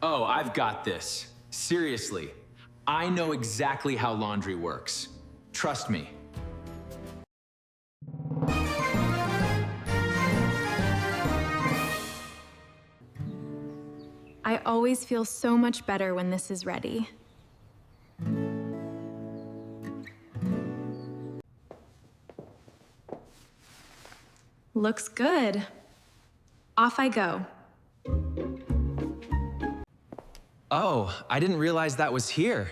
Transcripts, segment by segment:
Oh, I've got this. Seriously, I know exactly how laundry works. Trust me. I always feel so much better when this is ready. Looks good. Off I go. Oh, I didn't realize that was here.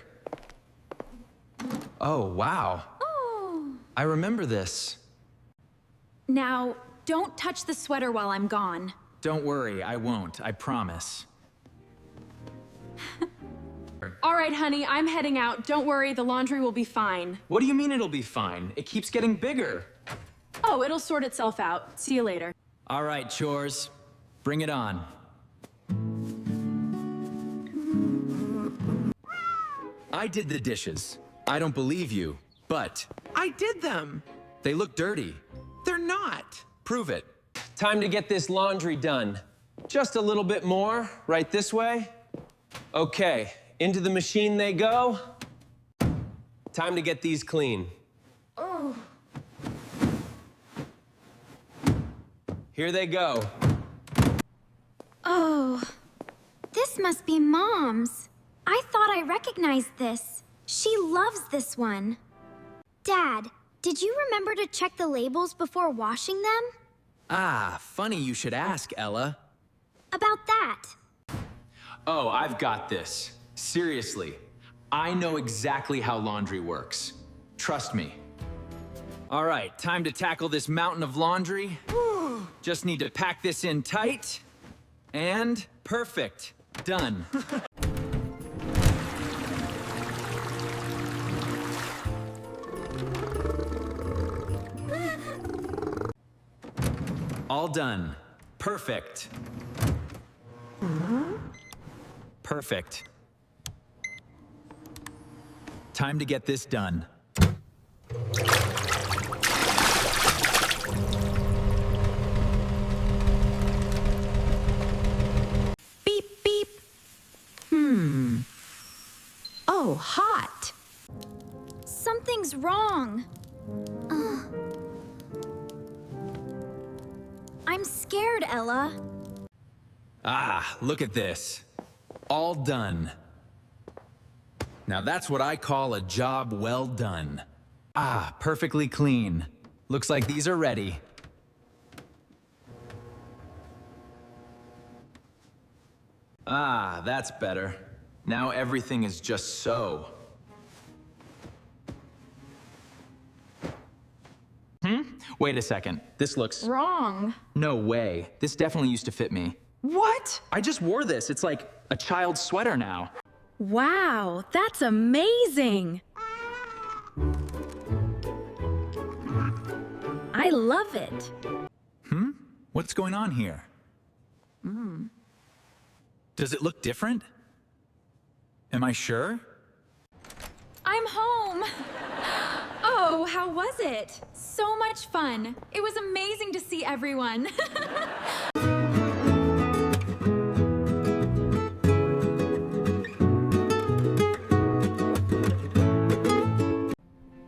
Oh, wow. Oh. I remember this. Now, don't touch the sweater while I'm gone. Don't worry, I won't, I promise. All right, honey, I'm heading out. Don't worry, the laundry will be fine. What do you mean it'll be fine? It keeps getting bigger. Oh, it'll sort itself out. See you later. All right, chores. Bring it on. I did the dishes. I don't believe you, but I did them. they look dirty. They're not. Prove it. Time to get this laundry done. Just a little bit more, right this way. Okay, into the machine they go. Time to get these clean. Oh. Here they go. Oh, this must be Mom's. I thought I recognized this. She loves this one. Dad, did you remember to check the labels before washing them? Ah, funny you should ask, Ella. About that. Oh, I've got this. Seriously, I know exactly how laundry works. Trust me. All right, time to tackle this mountain of laundry. Just need to pack this in tight. And perfect. Done. All done. Perfect. Perfect. Time to get this done. Beep, beep. Oh, hot. Something's wrong. I'm scared, Ella. Ah, look at this. All done. Now that's what I call a job well done. Ah, perfectly clean. Looks like these are ready. Ah, that's better. Now everything is just so. Wait a second. This looks... Wrong. No way. This definitely used to fit me. What? I just wore this. It's like a child's sweater now. Wow, that's amazing. I love it. What's going on here? Does it look different? Am I sure? I'm home. Oh, how was it? So much fun. It was amazing to see everyone.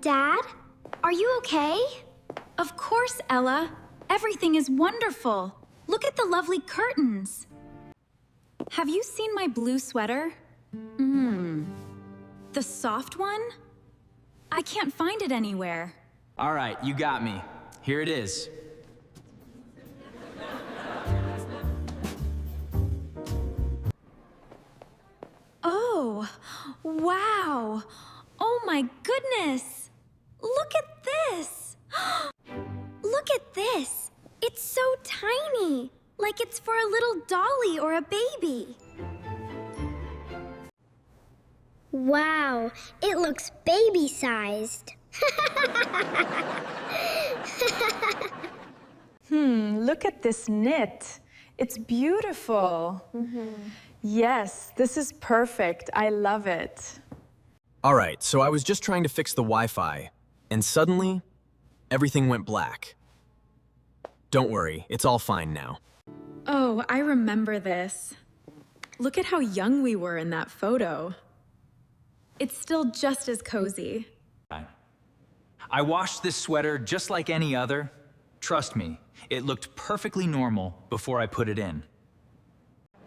Dad, are you okay? Of course, Ella. Everything is wonderful. Look at the lovely curtains. Have you seen my blue sweater? The soft one? I can't find it anywhere. All right, you got me. Here it is. Oh, wow. Oh my goodness. Look at this. Look at this. It's so tiny. Like it's for a little dolly or a baby. Wow, it looks baby-sized. Look at this knit. It's beautiful. Yes, this is perfect. I love it. All right, so I was just trying to fix the Wi-Fi, and suddenly, everything went black. Don't worry, it's all fine now. Oh, I remember this. Look at how young we were in that photo. It's still just as cozy. I washed this sweater just like any other. Trust me, it looked perfectly normal before I put it in.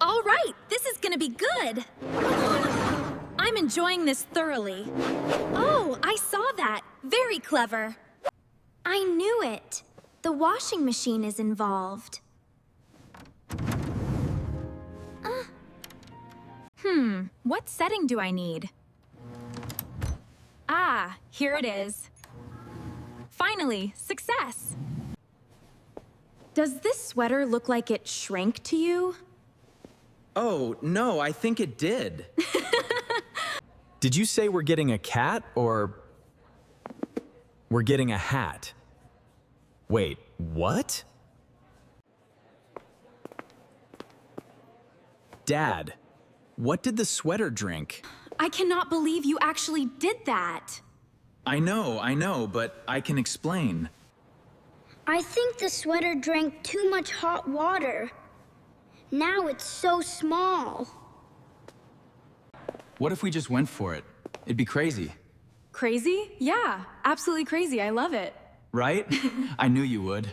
All right, this is gonna be good. I'm enjoying this thoroughly. Oh, I saw that. Very clever. I knew it. The washing machine is involved. What setting do I need? Ah, here it is. Finally, success. Does this sweater look like it shrank to you? Oh, no, I think it did. Did you say we're getting a cat or we're getting a hat? Wait, what? Dad, what did the sweater drink? I cannot believe you actually did that. I know, but I can explain. I think the sweater drank too much hot water. Now it's so small. What if we just went for it? It'd be crazy, Crazy? Yeah, absolutely crazy. I love it. right? I knew you would.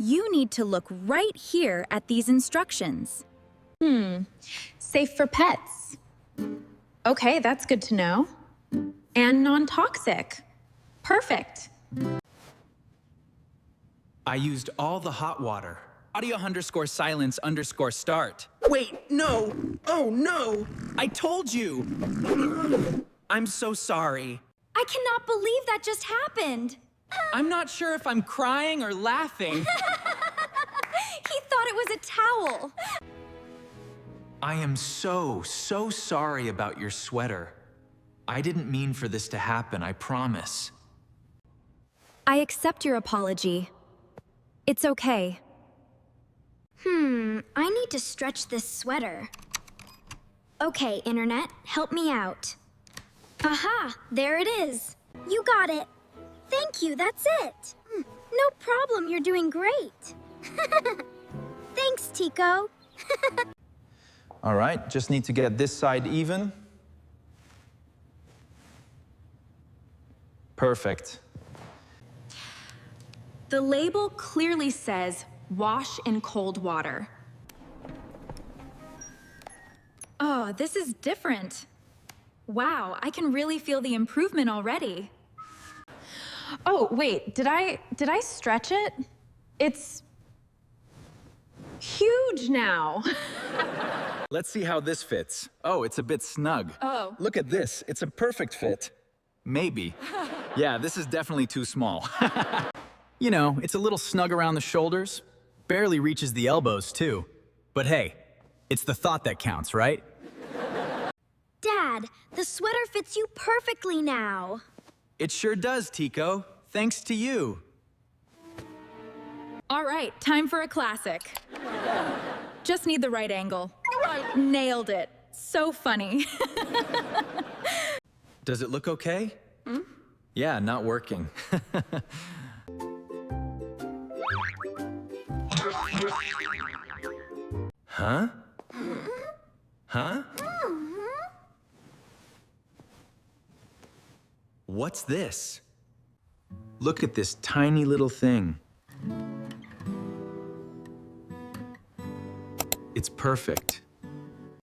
You need to look right here at these instructions. Safe for pets. Okay, that's good to know. And non-toxic. Perfect. I used all the hot water. Audio_silence_start. Wait, no. Oh, no. I told you! I'm so sorry. I cannot believe that just happened. I'm not sure if I'm crying or laughing. He thought it was a towel. I am so sorry about your sweater. I didn't mean for this to happen, I promise. I accept your apology. It's okay. I need to stretch this sweater. Okay, Internet, help me out. Aha, there it is. You got it. Thank you, that's it. No problem, you're doing great. Thanks, Tico. All right, just need to get this side even. Perfect. The label clearly says wash in cold water. Oh, this is different. Wow, I can really feel the improvement already. Oh, wait, did I stretch it? It's huge now. Let's see how this fits. Oh, it's a bit snug. Oh. Look at this, it's a perfect fit. Maybe. Yeah, this is definitely too small. You know, it's a little snug around the shoulders. Barely reaches the elbows, too. But hey, it's the thought that counts, right? Dad, the sweater fits you perfectly now. It sure does, Tico. Thanks to you. All right, time for a classic. Just need the right angle. Nailed it. So funny. Does it look okay? Yeah, not working. Huh? Huh? What's this? Look at this tiny little thing. It's perfect.